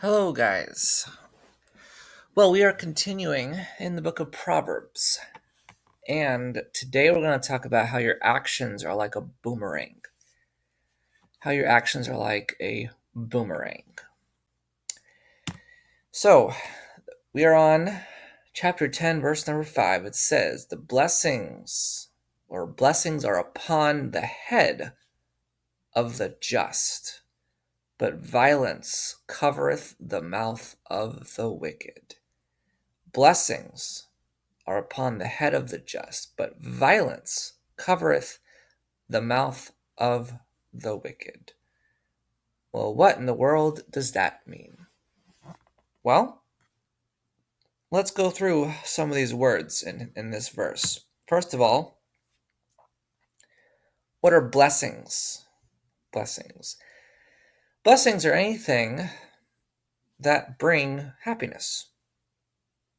Hello, guys. Well, we are continuing in the book of Proverbs, and today we're going to talk about how your actions are like a boomerang. How your actions are like a boomerang. So, we are on chapter 10, verse number 5. It says, The blessings are upon the head of the just, but violence covereth the mouth of the wicked. Blessings are upon the head of the just, but violence covereth the mouth of the wicked. Well, what in the world does that mean? Well, let's go through some of these words in this verse. First of all, what are blessings? Blessings. Blessings are anything that bring happiness.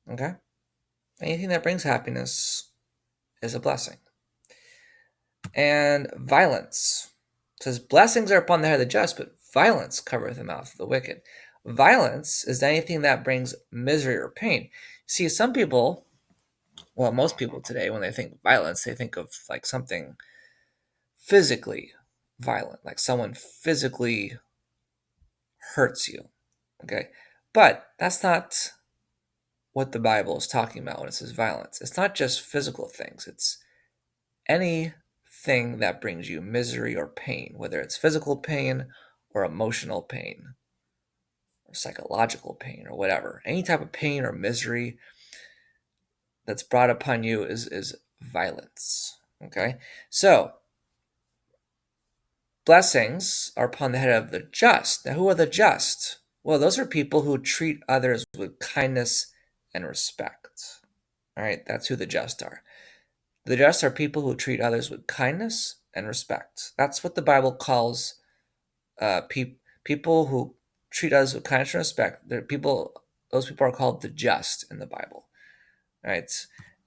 Okay? Anything that brings happiness is a blessing. And violence. It says, blessings are upon the head of the just, but violence covereth the mouth of the wicked. Violence is anything that brings misery or pain. See, some people, well, most people today, when they think violence, they think of like something physically violent, like someone physically hurts you. Okay. But that's not what the Bible is talking about when it says violence. It's not just physical things, it's anything that brings you misery or pain, whether it's physical pain or emotional pain or psychological pain or whatever. Any type of pain or misery that's brought upon you is violence. Okay? So, blessings are upon the head of the just. Now, who are the just? Well, those are people who treat others with kindness and respect. All right, that's who the just are. The just are people who treat others with kindness and respect. That's what the Bible calls people who treat others with kindness and respect. Those people are called the just in the Bible. Right?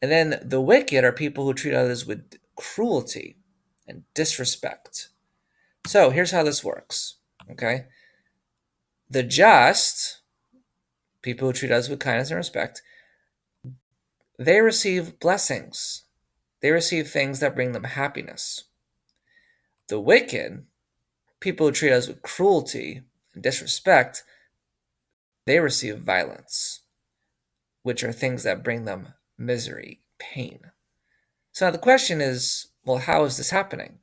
And then the wicked are people who treat others with cruelty and disrespect. So here's how this works. Okay? The just, people who treat others with kindness and respect, they receive blessings. They receive things that bring them happiness. The wicked, people who treat us with cruelty and disrespect, they receive violence, which are things that bring them misery, pain. So now the question is, well, how is this happening?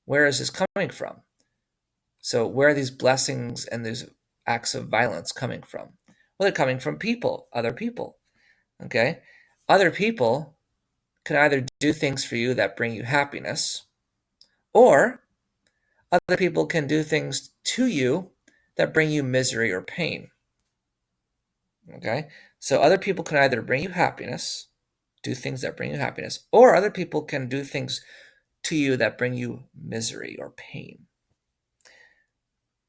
Where is this coming from? So where are these blessings and these acts of violence coming from? Well, they're coming from people, other people. Okay? Other people can either do things for you that bring you happiness, or other people can do things to you that bring you misery or pain. Okay? So other people can either bring you happiness, do things that bring you happiness, or other people can do things to you that bring you misery or pain.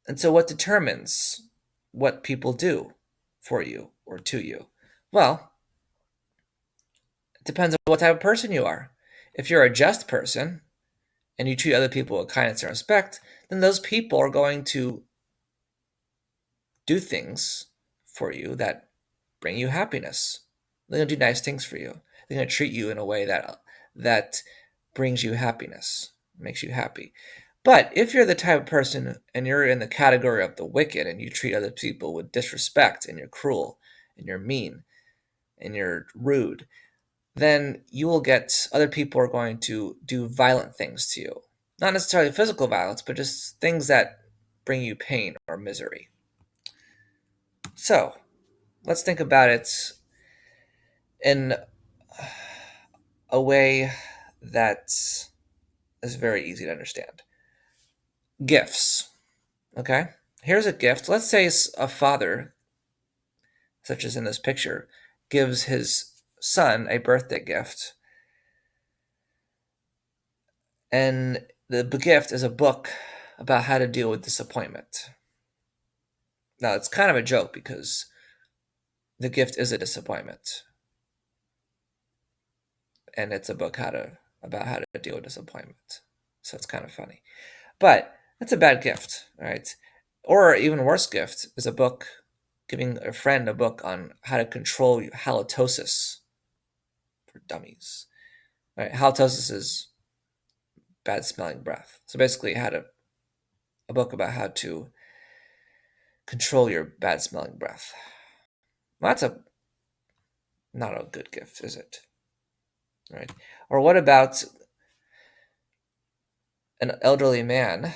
And so what determines what people do for you or to you? Well, it depends on what type of person you are. If you're a just person and you treat other people with kindness and respect, then those people are going to do things for you that bring you happiness. They're going to do nice things for you. They're going to treat you in a way that brings you happiness, makes you happy. But if you're the type of person and you're in the category of the wicked and you treat other people with disrespect and you're cruel and you're mean and you're rude, then you will get other people are going to do violent things to you. Not necessarily physical violence, but just things that bring you pain or misery. So let's think about it in a way that is very easy to understand. Gifts. Okay? Here's a gift. Let's say a father, such as in this picture, gives his son a birthday gift. And the gift is a book about how to deal with disappointment. Now, it's kind of a joke because the gift is a disappointment. And it's a book about how to deal with disappointment. So it's kind of funny. But it's a bad gift, right? Or even worse gift is a book giving a friend a book on how to control halitosis for dummies. Right? Halitosis is bad smelling breath. So basically, a book about how to control your bad smelling breath. Well, that's not a good gift, is it? Right? Or what about an elderly man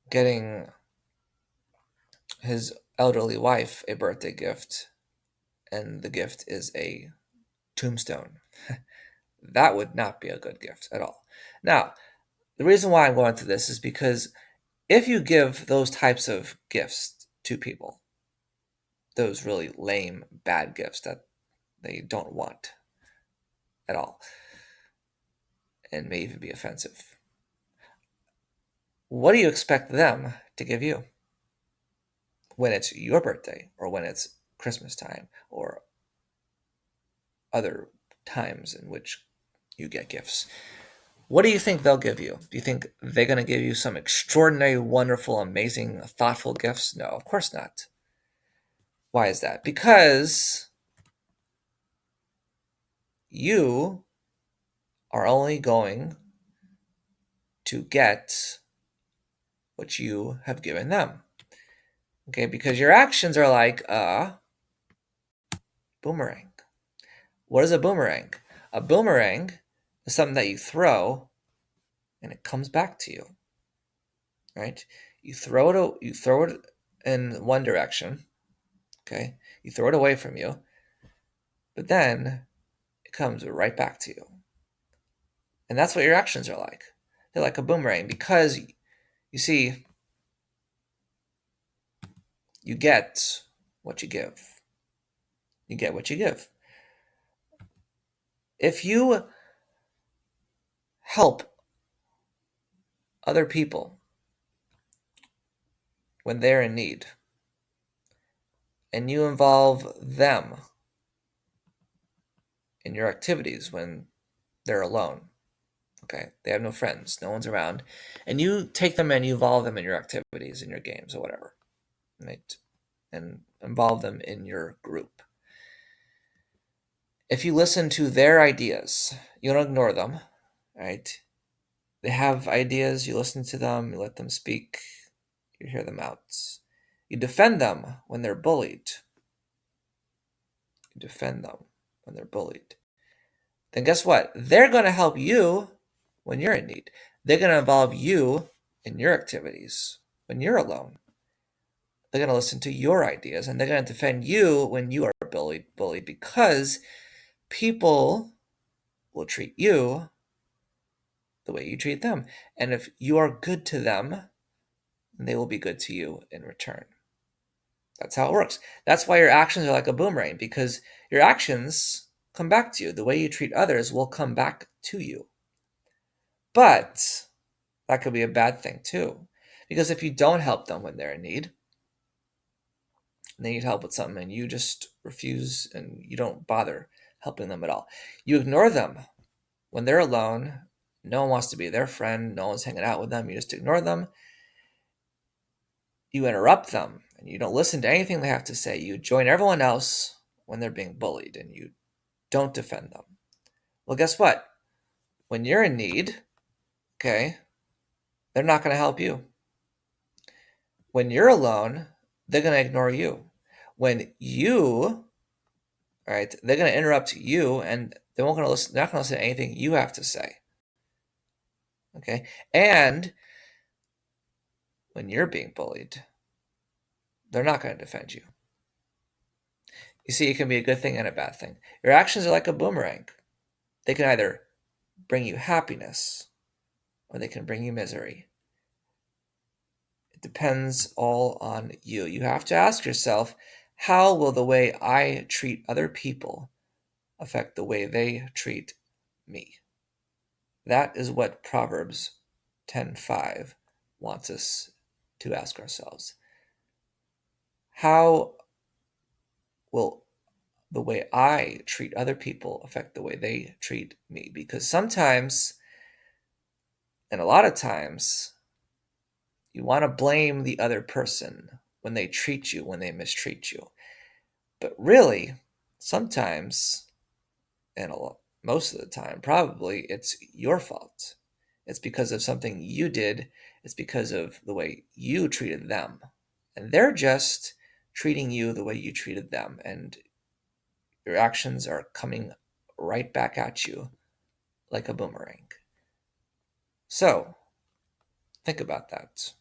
getting his elderly wife a birthday gift, and the gift is a tombstone? That would not be a good gift at all. Now, the reason why I'm going through this is because if you give those types of gifts to people, those really lame, bad gifts that they don't want at all, and may even be offensive, what do you expect them to give you when it's your birthday, or when it's Christmas time, or other times in which you get gifts? What do you think they'll give you? Do you think they're going to give you some extraordinary, wonderful, amazing, thoughtful gifts? No, of course not. Why is that? Because you are only going to get what you have given them. Okay, because your actions are like a boomerang. What is a boomerang? A boomerang is something that you throw and it comes back to you. Right? You throw it in one direction. Okay? You throw it away from you, but then it comes right back to you. And that's what your actions are like. They're like a boomerang because you see, you get what you give. You get what you give. If you help other people when they're in need, and you involve them in your activities when they're alone, okay, they have no friends, no one's around, and you take them and you involve them in your activities, in your games or whatever, right? And involve them in your group. If you listen to their ideas, you don't ignore them, right? They have ideas, you listen to them, you let them speak, you hear them out. You defend them when they're bullied. You defend them when they're bullied. Then guess what? They're going to help you when you're in need. They're going to involve you in your activities when you're alone. They're going to listen to your ideas, and they're going to defend you when you are bullied, because people will treat you the way you treat them. And if you are good to them, they will be good to you in return. That's how it works. That's why your actions are like a boomerang, because your actions come back to you. The way you treat others will come back to you. But that could be a bad thing too, because if you don't help them when they're in need, they need help with something, and you just refuse and you don't bother helping them at all. You ignore them when they're alone. No one wants to be their friend. No one's hanging out with them. You just ignore them. You interrupt them and you don't listen to anything they have to say. You join everyone else when they're being bullied and you don't defend them. Well, guess what? When you're in need, okay, they're not going to help you. When you're alone, they're going to ignore you. When you, right, they're going to interrupt you and they won't going to listen. They're not going to listen to anything you have to say. Okay, and when you're being bullied, they're not going to defend you. You see, it can be a good thing and a bad thing. Your actions are like a boomerang. They can either bring you happiness or they can bring you misery. It depends all on you. You have to ask yourself, how will the way I treat other people affect the way they treat me? That is what Proverbs 10:5 wants us to ask ourselves. How will the way I treat other people affect the way they treat me? Because sometimes, and a lot of times, you want to blame the other person when they treat you, when they mistreat you. But really, sometimes, and most of the time, probably it's your fault. It's because of something you did. It's because of the way you treated them. And they're just treating you the way you treated them. And your actions are coming right back at you like a boomerang. So, think about that.